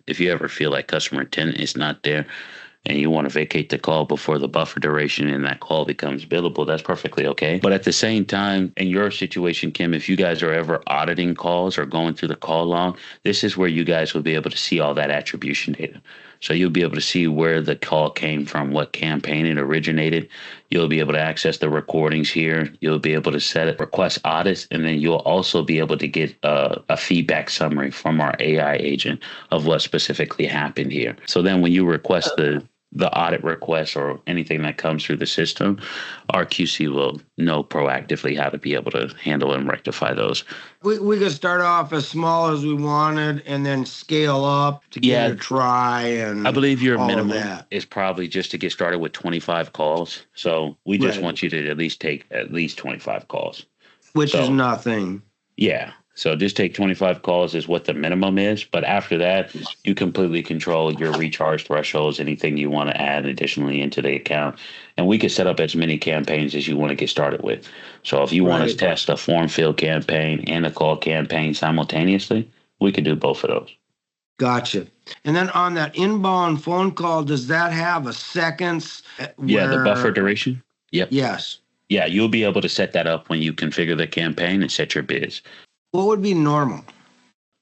if you ever feel like customer intent is not there and you want to vacate the call before the buffer duration and that call becomes billable, that's perfectly okay. But at the same time, in your situation, Kim, if you guys are ever auditing calls or going through the call log, this is where you guys will be able to see all that attribution data. So you'll be able to see where the call came from, what campaign it originated. You'll be able to access the recordings here. You'll be able to set it, request audits, and then you'll also be able to get a feedback summary from our AI agent of what specifically happened here. So then when you request the audit request or anything that comes through the system, our QC will know proactively how to be able to handle and rectify those. We could start off as small as we wanted and then scale up to get a try. And I believe your minimum is probably just to get started with 25 calls. So we just want you to at least take at least 25 calls. Which is nothing. Yeah. So just take 25 calls is what the minimum is. But after that, you completely control your recharge thresholds, anything you want to add additionally into the account. And we can set up as many campaigns as you want to get started with. So if you want to test a form fill campaign and a call campaign simultaneously, we could do both of those. Gotcha. And then on that inbound phone call, does that have a seconds? Yeah, the buffer duration. Yep. Yes. Yeah, you'll be able to set that up when you configure the campaign and set your bids. What would be normal?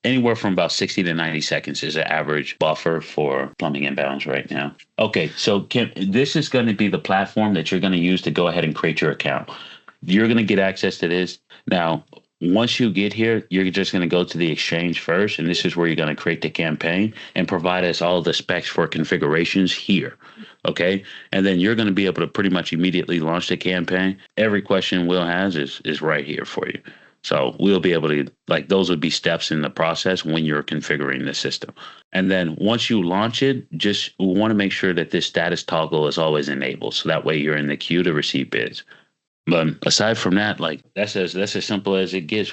Anywhere from about 60 to 90 seconds is an average buffer for plumbing inbounds right now. Okay, so Kim, this is going to be the platform that you're going to use to go ahead and create your account. You're going to get access to this. Now, once you get here, you're just going to go to the exchange first, and this is where you're going to create the campaign and provide us all the specs for configurations here. Okay, and then you're going to be able to pretty much immediately launch the campaign. Every question Will has is right here for you. So we'll be able to, like, those would be steps in the process when you're configuring the system. And then once you launch it, we want to make sure that this status toggle is always enabled. So that way you're in the queue to receive bids. But aside from that, like, that's as simple as it gets.